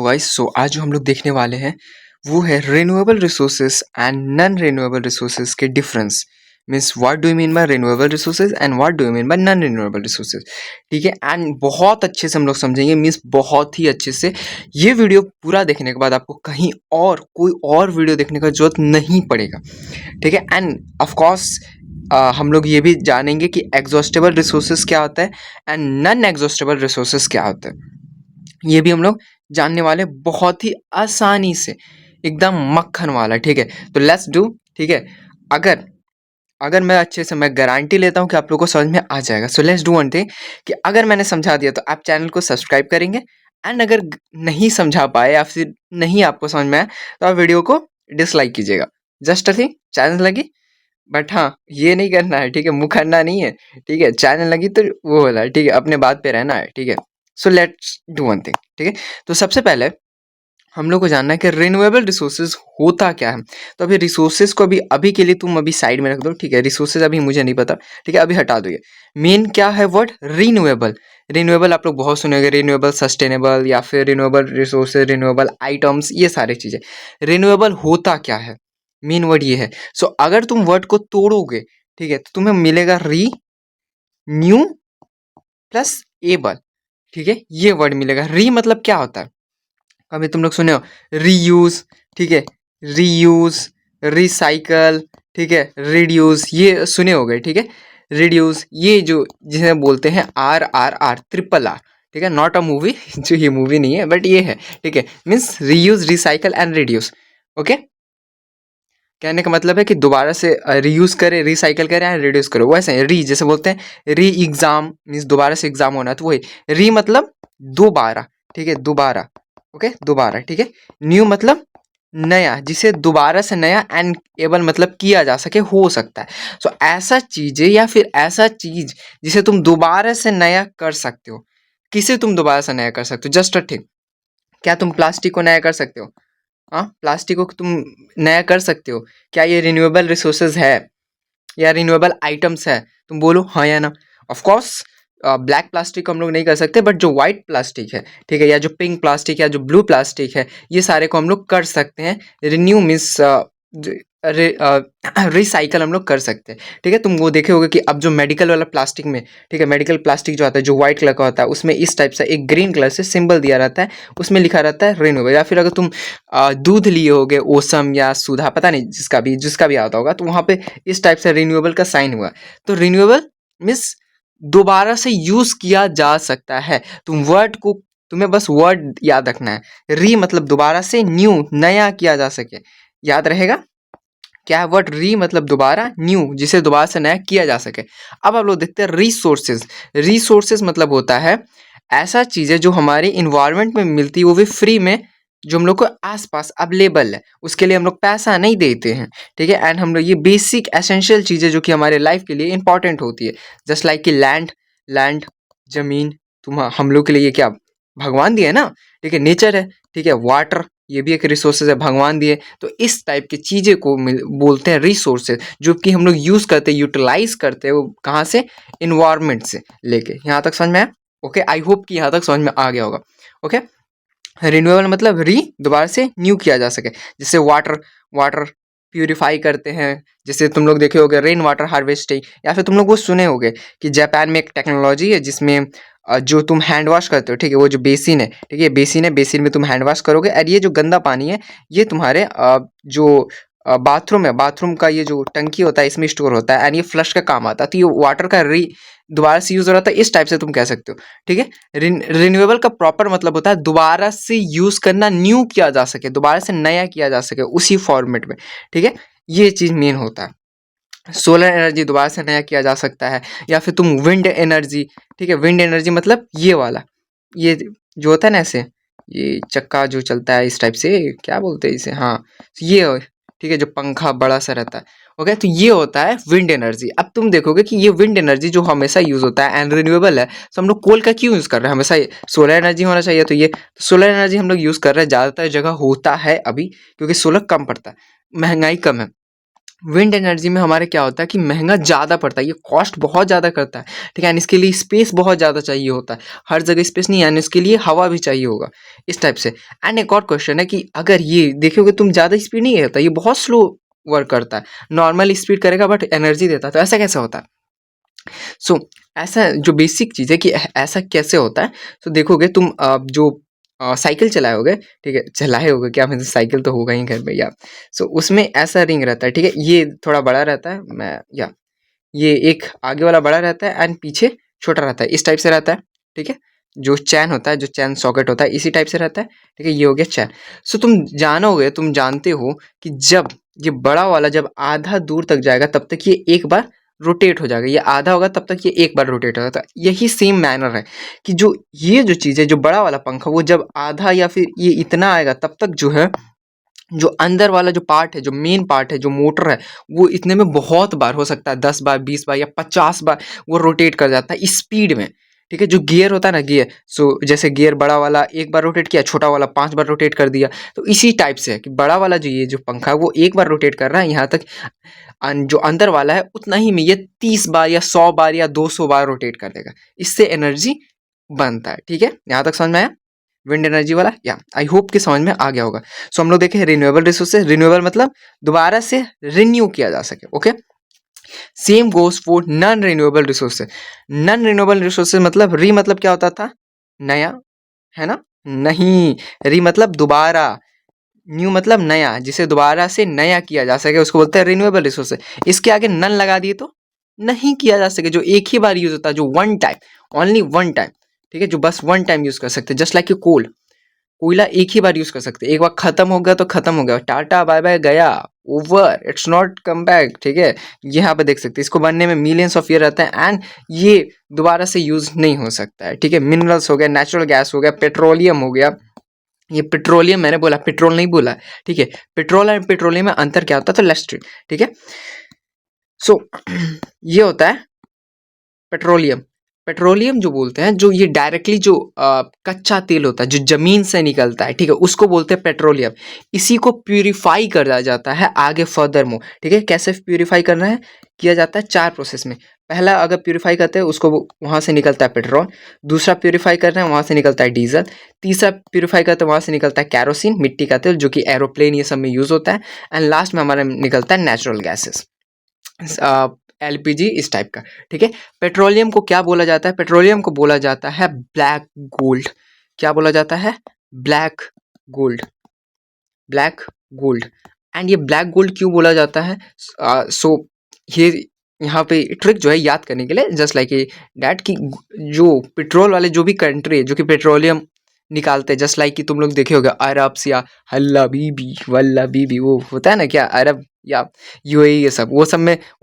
Guys, सो आज जो हम लोग देखने वाले हैं वो है renewable resources and non renewable resources के difference. Means what do you mean by renewable resources and what do you mean by non renewable resources. ठीक है, एंड बहुत अच्छे से हम लोग समझेंगे, मीन्स बहुत ही अच्छे से। ये वीडियो पूरा देखने के बाद आपको कहीं और कोई और वीडियो देखने का जरूरत नहीं पड़ेगा। ठीक है, एंड ऑफ कोर्स हम लोग ये भी जानेंगे कि एग्जॉस्टेबल रिसोर्सेज क्या होता है एंड नॉन एग्जॉस्टेबल रिसोर्सेज क्या होता है। ये भी हम लोग जानने वाले बहुत ही आसानी से, एकदम मक्खन वाला। ठीक है, तो लेट्स डू। ठीक है, अगर अगर मैं अच्छे से, मैं गारंटी लेता हूँ कि आप लोगों को समझ में आ जाएगा। So let's do one thing कि अगर मैंने समझा दिया तो आप चैनल को सब्सक्राइब करेंगे, एंड अगर नहीं समझा पाए या फिर नहीं आपको समझ में आया तो आप वीडियो को डिसलाइक कीजिएगा। जस्ट अ थिंग, चैनल लगी, बट हाँ ये नहीं करना है। ठीक है, मुखरना नहीं है। ठीक है, चैनल लगी तो वो वाला, ठीक है, अपने बात पे रहना है। ठीक है, so let's do one thing. ठीक है, तो सबसे पहले हम लोग को जानना है कि रिन्यूएबल रिसोर्सेज होता क्या है। तो अभी रिसोर्सेज को अभी के लिए तुम अभी साइड में रख दो। ठीक है, रिसोर्सेज अभी मुझे नहीं पता। ठीक है, अभी हटा दो। ये मेन क्या है वर्ड रिन्यूएबल। रिन्यूएबल आप लोग बहुत सुने होंगे, रिन्यूएबल सस्टेनेबल या फिर रिन्यूएबल रिसोर्सेज, रिन्यूएबल आइटम्स, ये सारी चीजें। रिन्यूएबल होता क्या है, मेन वर्ड ये है। सो अगर तुम वर्ड को तोड़ोगे, ठीक है, तो तुम्हें मिलेगा री न्यू प्लस एबल। ठीक है, ये वर्ड मिलेगा। री मतलब क्या होता है, कभी तुम लोग सुने हो रीयूज। ठीक है, रीयूज, रिसाइकल, ठीक है, रिड्यूस, ये सुने हो गए। ठीक है, रिड्यूस, ये जो जिसे बोलते हैं RRR, ट्रिपल आर। ठीक है, नॉट अ मूवी जो ये मूवी नहीं है बट ये है। ठीक है, means reuse, recycle and reduce. Okay, कहने का मतलब है कि दोबारा से रीयूज करे, रिसाइकल करे एंड रिड्यूस करो। वैसे ही री जैसे बोलते हैं री एग्जाम, मीन्स दोबारा से एग्जाम होना, तो वही री मतलब दोबारा। ठीक है, दोबारा। ओके, दोबारा। ठीक है, न्यू मतलब नया, जिसे दोबारा से नया, एंड एबल मतलब किया जा सके, हो सकता है। सो ऐसा चीजें या फिर ऐसा चीज जिसे तुम दोबारा से नया कर सकते हो। किसे तुम दोबारा से नया कर सकते हो, जस्ट अ थिंग। क्या तुम प्लास्टिक को नया कर सकते हो? हाँ, प्लास्टिक को तुम नया कर सकते हो। क्या ये रिन्यूएबल रिसोर्सेज है या रिन्यूएबल आइटम्स है? तुम बोलो हाँ या ना। ऑफ कोर्स ब्लैक प्लास्टिक को हम लोग नहीं कर सकते, बट जो व्हाइट प्लास्टिक है, ठीक है, या जो पिंक प्लास्टिक या जो ब्लू प्लास्टिक है, ये सारे को हम लोग कर सकते हैं। रिन्यू मीन्स रिसाइकल हम लोग कर सकते हैं। ठीक है, तुम वो देखे होगे कि अब जो मेडिकल वाला प्लास्टिक में, ठीक है, मेडिकल प्लास्टिक जो आता है, जो व्हाइट कलर का होता है, उसमें इस टाइप से एक ग्रीन कलर से सिंबल दिया रहता है, उसमें लिखा रहता है रिन्यूएबल। या फिर अगर तुम दूध लिए होगे, ओसम या सुधा, पता नहीं जिसका भी आता होगा, तो वहाँ पे इस टाइप से रिन्यूएबल का साइन हुआ। तो रिन्यूएबल मीन्स दोबारा से यूज किया जा सकता है। तुम्हें बस वर्ड याद रखना है। री मतलब दोबारा से, न्यू नया किया जा सके, याद रहेगा। क्या है वर्ड री मतलब दोबारा, न्यू जिसे दोबारा से नया किया जा सके। अब आप लोग देखते हैं रिसोर्सेज। रिसोर्सेज मतलब होता है ऐसा चीजें जो हमारी इन्वायरमेंट में मिलती है, वो भी फ्री में, जो हम लोग को आसपास अवेलेबल है, उसके लिए हम लोग पैसा नहीं देते हैं। ठीक है, एंड हम लोग ये बेसिक एसेंशियल चीजें जो कि हमारे लाइफ के लिए इंपॉर्टेंट होती है, जस्ट लाइक कि लैंड, जमीन, हम लोग के लिए ये क्या भगवान दिए ना। ठीक है, नेचर है। ठीक है, वाटर, ये भी एक रिसोर्सेज है, भगवान दिए। तो इस टाइप की चीजें को बोलते हैं रिसोर्सेज, जो कि हम लोग यूज करते हैं, यूटिलाइज करते हैं। वो कहाँ से? इन्वायरमेंट से लेके। यहाँ तक समझ में आया? ओके, आई होप कि यहाँ तक समझ में आ गया होगा। ओके, रिन्यूएबल मतलब री, दोबारा से न्यू किया जा सके। जैसे वाटर, वाटर प्यूरिफाई करते हैं। जैसे तुम लोग देखे होगे रेन वाटर हार्वेस्टिंग, या फिर तुम लोग वो सुने होगे कि जापान में एक टेक्नोलॉजी है जिसमें जो तुम हैंड वॉश करते हो, ठीक है, वो जो बेसिन है, ठीक है, बेसिन है, बेसिन में तुम हैंड वॉश करोगे, और ये जो गंदा पानी है, ये तुम्हारे जो बाथरूम है, बाथरूम का ये जो टंकी होता है, इसमें स्टोर होता है, एंड ये फ्लश का काम आता है। तो ये वाटर का दोबारा से यूज हो रहा था, इस टाइप से तुम कह सकते हो। ठीक है, रिन्यूएबल का प्रॉपर मतलब होता है दोबारा से यूज करना, न्यू किया जा सके, दोबारा से नया किया जा सके उसी फॉर्मेट में। ठीक है, ये चीज मेन होता है। सोलर एनर्जी दोबारा से नया किया जा सकता है, या फिर तुम विंड एनर्जी। ठीक है, विंड एनर्जी मतलब ये वाला, ये जो होता है ना ऐसे, ये चक्का जो चलता है इस टाइप से, क्या बोलते हैं इसे, हाँ ये। ठीक है, जो पंखा बड़ा सा रहता है। ओके, तो ये होता है विंड एनर्जी। अब तुम देखोगे कि ये विंड एनर्जी जो हमेशा यूज होता है एंड रिन्यूएबल है, तो हम लोग कोल का क्यों यूज कर रहे हैं? हमेशा सोलर एनर्जी होना चाहिए। तो ये सोलर एनर्जी हम लोग यूज कर रहे हैं, ज्यादातर जगह होता है अभी, क्योंकि सोलर कम पड़ता है, महंगाई कम है। विंड एनर्जी में हमारे क्या होता है कि महंगा ज़्यादा पड़ता है, ये कॉस्ट बहुत ज़्यादा करता है, ठीक है, एंड इसके लिए स्पेस बहुत ज़्यादा चाहिए होता है, हर जगह स्पेस नहीं है, एंड इसके लिए हवा भी चाहिए होगा, इस टाइप से। एंड एक और क्वेश्चन है कि अगर ये देखोगे तुम ज़्यादा स्पीड नहीं रहता, ये बहुत स्लो वर्क करता है, नॉर्मल स्पीड करेगा बट एनर्जी देता है, तो ऐसा कैसे होता है? सो ऐसा जो बेसिक चीज़ है कि ऐसा कैसे होता है, तो देखोगे तुम जो साइकिल चलाए होगे, ठीक है, चलाए होगे क्या, मतलब साइकिल तो होगा ही घर में या। सो उसमें ऐसा रिंग रहता है, ठीक है, ये थोड़ा बड़ा रहता है, मैं या ये एक आगे वाला बड़ा रहता है एंड पीछे छोटा रहता है, इस टाइप से रहता है, ठीक है। जो चैन होता है, जो चैन सॉकेट होता है, इसी टाइप से रहता है, ठीक है, ये हो गया चैन। सो तुम जानते हो कि जब ये बड़ा वाला जब आधा दूर तक जाएगा तब तक ये एक बार रोटेट हो जाएगा, ये आधा होगा तब तक ये एक बार रोटेट होगा, तो यही सेम मैनर है कि जो ये जो चीज़ है, जो बड़ा वाला पंखा, वो जब आधा या फिर ये इतना आएगा तब तक जो है, जो अंदर वाला जो पार्ट है, जो मेन पार्ट है, जो मोटर है, वो इतने में बहुत बार हो सकता है, 10 बार, 20 बार या 50 बार वो रोटेट कर जाता है स्पीड में, ठीक है। जो गियर होता है ना, गियर, सो जैसे गियर बड़ा वाला एक बार रोटेट किया, छोटा वाला 5 बार रोटेट कर दिया, तो इसी टाइप से है कि बड़ा वाला जो ये जो पंखा है वो एक बार रोटेट कर रहा है, यहाँ तक जो अंदर वाला है उतना ही में ये 30 बार या 100 बार या 200 बार रोटेट कर देगा, इससे एनर्जी बनता है, ठीक है। यहाँ तक समझ में आया विंड एनर्जी वाला? या आई होप कि समझ में आ गया होगा। सो हम लोग देखे रिन्यूएबल रिसोर्सेज, रिन्यूएबल मतलब दोबारा से रिन्यू किया जा सके, okay. Same goes for non renewable resources. Non renewable resources मतलब री मतलब क्या होता था? नया, है ना? नहीं, री मतलब दोबारा, न्यू मतलब नया, जिसे दोबारा से नया किया जा सके उसको बोलते हैं रिन्यूएबल रिसोर्सेज। इसके आगे नन लगा दिए तो नहीं किया जा सके, जो एक ही बार यूज होता है, जो one time, only one time, ठीक है, जो बस वन टाइम यूज कर सकते हैं, जस्ट लाइक कोल, कोयला एक ही बार यूज कर सकते हैं, एक बार खत्म हो गया तो खत्म हो गया, टाटा बाय बाय गया, over, it's not come back, ठीक है। यहाँ पे देख सकते हैं इसको बनने में मिलियंस ऑफ ईयर रहता है एंड ये दोबारा से यूज नहीं हो सकता है, ठीक है। मिनरल्स हो गया, नेचुरल गैस हो गया, पेट्रोलियम हो गया, ये पेट्रोलियम मैंने बोला, पेट्रोल नहीं बोला, ठीक है। पेट्रोल एंड पेट्रोलियम में अंतर क्या होता है, तो लेट्स, ठीक है। सो ये होता है पेट्रोलियम। पेट्रोलियम जो बोलते हैं, जो ये डायरेक्टली जो कच्चा तेल होता है जो जमीन से निकलता है, ठीक है, उसको बोलते हैं पेट्रोलियम। इसी को प्यूरिफाई करा जाता है आगे फर्दर मोर, ठीक है। कैसे प्यूरिफाई करना है, किया जाता है 4 प्रोसेस में। पहला अगर प्यूरिफाई करते हैं उसको, वहाँ से निकलता है पेट्रोल। दूसरा प्यूरिफाई कर रहे हैं, वहाँ से निकलता है डीजल। तीसरा प्यूरिफाई करते हैं, वहाँ से निकलता है कैरोसिन, मिट्टी का तेल, जो कि एरोप्लेन ये सब में यूज होता है। एंड लास्ट में हमारा निकलता है नेचुरल गैसेस, एलपीजी, इस टाइप का, ठीक है। पेट्रोलियम को क्या बोला जाता है? पेट्रोलियम को बोला जाता है ब्लैक गोल्ड। क्या बोला जाता है? Black gold, black gold. And ये ब्लैक गोल्ड क्यों बोला जाता है? सो ये यहाँ पे ट्रिक जो है याद करने के लिए, जस्ट लाइक डैट कि जो पेट्रोल वाले जो भी कंट्री है जो कि पेट्रोलियम निकालते हैं, जस्ट लाइक कि तुम लोग देखे होगे अरब्स या हल्ला बीबी वल्ला बीबी, वो होता है ना क्या, अरब या यूएई, ये सब, वो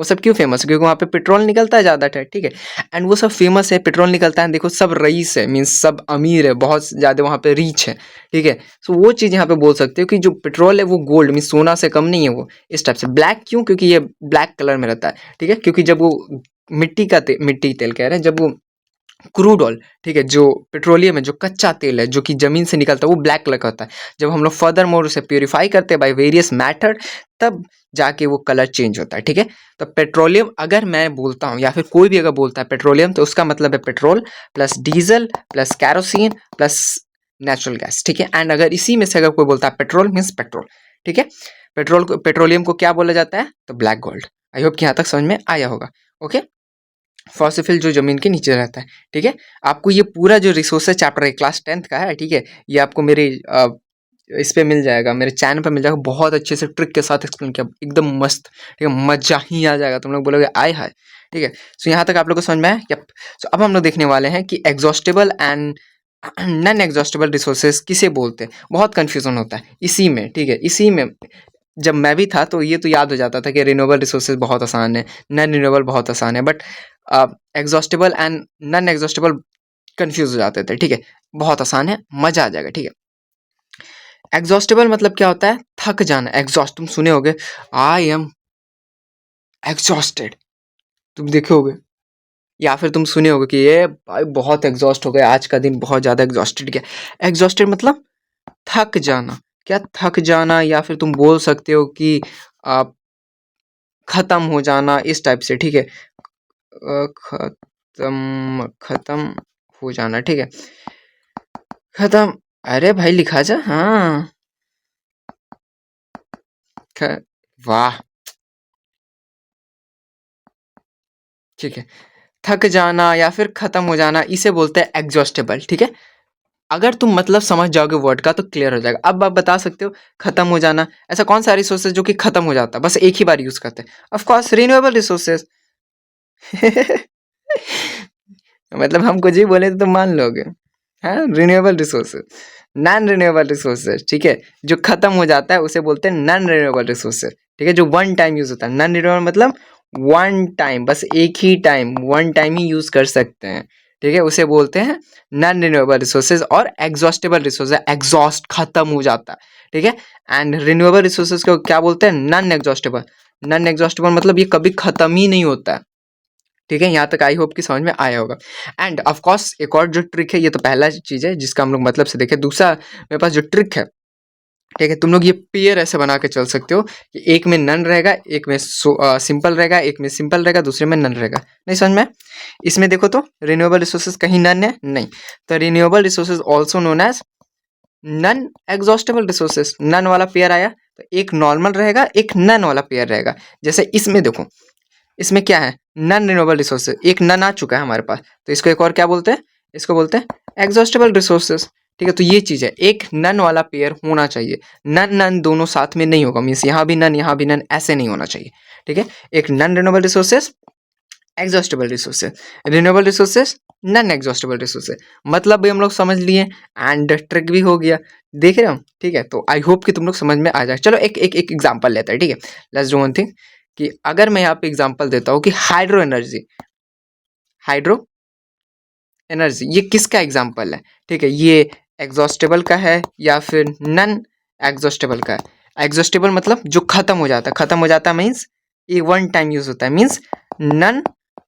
सब क्यों फेमस है? क्योंकि वहाँ पे पेट्रोल निकलता है ज़्यादा, ठीक है। एंड वो सब फेमस है, पेट्रोल निकलता है, देखो सब रईस है, मीन्स सब अमीर है, बहुत ज़्यादा वहाँ पे रीच है, ठीक है। सो वो चीज़ यहाँ पे बोल सकते हो कि जो पेट्रोल है वो गोल्ड मीन्स सोना से कम नहीं है, वो इस टाइप से। ब्लैक क्यों? क्योंकि ये ब्लैक कलर में रहता है, ठीक है। क्योंकि जब वो मिट्टी तेल कह रहे हैं, जब वो क्रूड ऑयल, ठीक है, जो पेट्रोलियम है, जो कच्चा तेल है, जो कि जमीन से निकलता है, वो ब्लैक कलर का होता है। जब हम लोग फर्दर मोर उसे प्योरीफाई करते हैं बाय वेरियस मैथड, तब जाके वो कलर चेंज होता है, ठीक है। तो पेट्रोलियम अगर मैं बोलता हूँ या फिर कोई भी अगर बोलता है पेट्रोलियम, तो उसका मतलब है petrol plus diesel plus kerosene plus natural gas, ठीक है। एंड अगर इसी में से अगर कोई बोलता है पेट्रोल मीन्स पेट्रोल, ठीक है। पेट्रोलियम को क्या बोला जाता है? तो ब्लैक गोल्ड। आई होप कि यहाँ तक समझ में आया होगा, ओके। फॉसिल जो जमीन के नीचे रहता है, ठीक है। आपको ये पूरा जो रिसोर्सेज चैप्टर है क्लास 10th का है, ठीक है, ये आपको मेरे इस पे मिल जाएगा, मेरे चैनल पे मिल जाएगा, बहुत अच्छे से ट्रिक के साथ एक्सप्लेन किया, एकदम मस्त, ठीक है, मजा ही आ जाएगा, तुम लोग बोलोगे आय हाय, ठीक है। सो यहाँ तक आप लोग को समझ में आया? यप। सो अब हम लोग देखने वाले हैं कि exhaustible and non exhaustible resources किसे बोलते हैं। बहुत कंफ्यूजन होता है इसी में, ठीक है। इसी में जब मैं भी था तो ये तो याद हो जाता था कि रिन्यूएबल रिसोर्सेज बहुत आसान है, नॉन रिन्यूएबल बहुत आसान है, but exhaustible and non exhaustible confuse हो जाते थे, ठीक है। बहुत आसान है, मजा आ जाएगा, ठीक है। एग्जॉस्टेबल मतलब क्या होता है? थक जाना, एग्जॉस्ट, तुम सुने होगे, आई एम एग्जॉस्टेड, तुम देखे होगे, या फिर तुम सुने होगे कि ये भाई बहुत एग्जॉस्ट हो गया, आज का दिन बहुत ज्यादा एग्जॉस्टेड गया। एग्जॉस्टेड मतलब थक जाना, क्या थक जाना, या फिर तुम बोल सकते हो कि खत्म हो जाना, इस टाइप से, ठीक है। खत्म हो जाना, ठीक है। खत्म, अरे भाई लिखा जा, हाँ। ख, वाह, ठीक है। थक जाना या फिर खत्म हो जाना, इसे बोलते हैं एग्जॉस्टेबल, ठीक है। अगर तुम मतलब समझ जाओगे वर्ड का तो क्लियर हो जाएगा। अब आप बता सकते हो खत्म हो जाना, ऐसा कौन सा रिसोर्सेज जो कि खत्म हो जाता है, बस एक ही बार यूज करते हैं? Of course renewable resources. मतलब हम कुछ ही बोले तो तुम मान लोगे। हाँ, renewable resources, non renewable resources, ठीक है। जो खत्म हो जाता है उसे बोलते हैं नॉन रिन्यूएबल रिसोर्सेज, ठीक है। जो वन टाइम यूज होता है, नॉन रिन्यूएबल मतलब वन टाइम, बस एक ही टाइम, वन टाइम ही यूज कर सकते हैं, ठीक है। उसे बोलते हैं नॉन रिन्यूएबल रिसोर्सेज। और एग्जॉस्टेबल रिसोर्सेज, एग्जॉस्ट खत्म हो जाता है, ठीक है। एंड रिन्यूएबल रिसोर्सेज को क्या बोलते हैं? Non exhaustible. नॉन एग्जॉस्टेबल मतलब ये कभी खत्म ही नहीं होता है, ठीक है। यहाँ तक आई होप कि समझ में आया होगा। एंड ऑफ कोर्स एक और जो ट्रिक है, ये तो पहला चीज है जिसका हम लोग मतलब से देखें। दूसरा मेरे पास जो ट्रिक है, ठीक है, तुम लोग ये पेयर ऐसे बना के चल सकते हो कि एक में नन रहेगा, एक में सिंपल रहेगा, एक में सिंपल रहेगा, दूसरे में नन रहेगा। नहीं समझ में? इसमें देखो तो रिन्यूएबल रिसोर्सेज कहीं नन है नहीं, तो renewable resources also known as non exhaustible resources. Non वाला पेयर आया तो एक नॉर्मल रहेगा, एक नन वाला पेयर रहेगा। जैसे इसमें देखो, इसमें क्या है? नन रिन्यूएबल रिसोर्सेज, एक नन आ चुका है हमारे पास, तो इसको एक और क्या बोलते हैं? इसको बोलते हैं एग्जॉस्टेबल रिसोर्सेज, ठीक है। तो ये चीज है, एक नन वाला पेयर होना चाहिए। नन नन दोनों साथ में नहीं होगा, मीन्स यहाँ भी नन यहाँ भी नन, ऐसे नहीं होना चाहिए, ठीक है। एक non renewable resources, exhaustible resources, renewable resources, non exhaustible resources, मतलब भी हम लोग समझ लिए एंड ट्रिक भी हो गया, देख रहे हो, ठीक है। तो आई होप कि तुम लोग समझ में आ जाए। चलो एक एक एक एग्जांपल लेते हैं, ठीक है। लेट्स डू वन थिंग, कि अगर मैं यहाँ पे एग्जांपल देता हूँ कि हाइड्रो एनर्जी, हाइड्रो एनर्जी ये किसका एग्जांपल है, ठीक है। ये एग्जॉस्टेबल का है या फिर नन एग्जॉस्टेबल का है? एग्जॉस्टेबल मतलब जो खत्म हो जाता है, खत्म हो जाता है मीन्स ये वन टाइम यूज होता है, मीन्स नन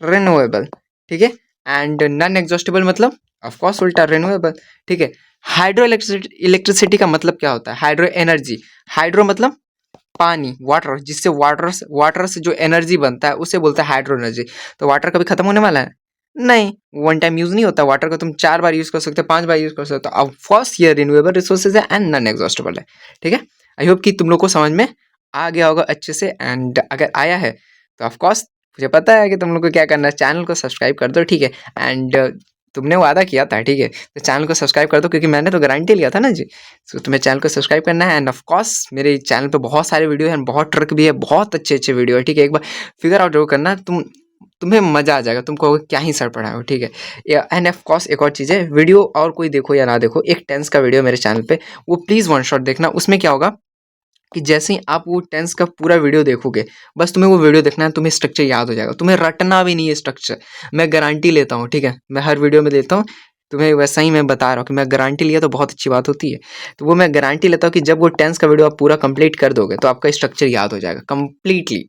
रिन्यूएबल, ठीक है। एंड नन एग्जॉस्टेबल मतलब ऑफ कोर्स उल्टा रिन्यूएबल, ठीक है। हाइड्रो इलेक्ट्रिसिटी का मतलब क्या होता है? हाइड्रो एनर्जी, हाइड्रो मतलब पानी, वाटर, जिससे वाटर से जो एनर्जी बनता है उसे बोलते हैं हाइड्रो एनर्जी। तो वाटर कभी खत्म होने वाला है? नहीं, वन टाइम यूज नहीं होता। वाटर को तुम 4 बार यूज कर सकते हो, 5 बार यूज कर सकते हो। अब फर्स्ट ये रिन्यूएबल रिसोर्सेज है एंड नॉन एग्जॉस्टेबल है, ठीक है। आई होप कि तुम लोग को समझ में आ गया होगा अच्छे से। एंड अगर आया है तो ऑफ कोर्स मुझे पता है कि तुम लोग को क्या करना है, चैनल को सब्सक्राइब कर दो, ठीक है। एंड तुमने वादा किया था, ठीक है, तो चैनल को सब्सक्राइब कर दो, क्योंकि मैंने तो गारंटी लिया था ना जी। तो तुम्हें चैनल को सब्सक्राइब करना है। एंड ऑफ कोर्स मेरे चैनल पे बहुत सारे वीडियो हैं, बहुत ट्रिक भी है, बहुत अच्छे अच्छे वीडियो है, ठीक है। एक बार फिगर आउट जरूर करना, तुम्हें मजा आ जाएगा, तुम कहोगे क्या ही सर पढ़ाए हो, ठीक है। एंड ऑफ कोर्स एक और चीज़ है, वीडियो और कोई देखो या ना देखो, एक टेंस का वीडियो मेरे चैनल पे, वो प्लीज़ वन शॉट देखना। उसमें क्या होगा कि जैसे ही आप वो टेंस का पूरा वीडियो देखोगे, बस तुम्हें वो वीडियो देखना है, तुम्हें स्ट्रक्चर याद हो जाएगा, तुम्हें रटना भी नहीं है स्ट्रक्चर। मैं गारंटी लेता हूँ, ठीक है, मैं हर वीडियो में देता हूँ तुम्हें, वैसा ही मैं बता रहा हूँ कि मैं गारंटी लिया तो बहुत अच्छी बात होती है। तो वो मैं गारंटी लेता हूँ कि जब वो टेंस का वीडियो आप पूरा कंप्लीट कर दोगे तो आपका स्ट्रक्चर याद हो जाएगा कंप्लीटली,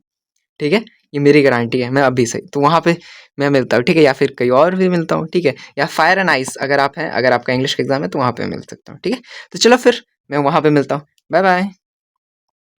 ठीक है। ये मेरी गारंटी है, मैं अभी से तो वहाँ पे मैं मिलता हूँ, ठीक है, या फिर कहीं और भी मिलता हूँ, ठीक है। या फायर एंड आइस अगर आप हैं, अगर आपका इंग्लिश का एग्जाम है तो वहाँ पे मिल सकता हूँ, ठीक है। तो चलो फिर मैं वहाँ पे मिलता हूँ, बाय बाय।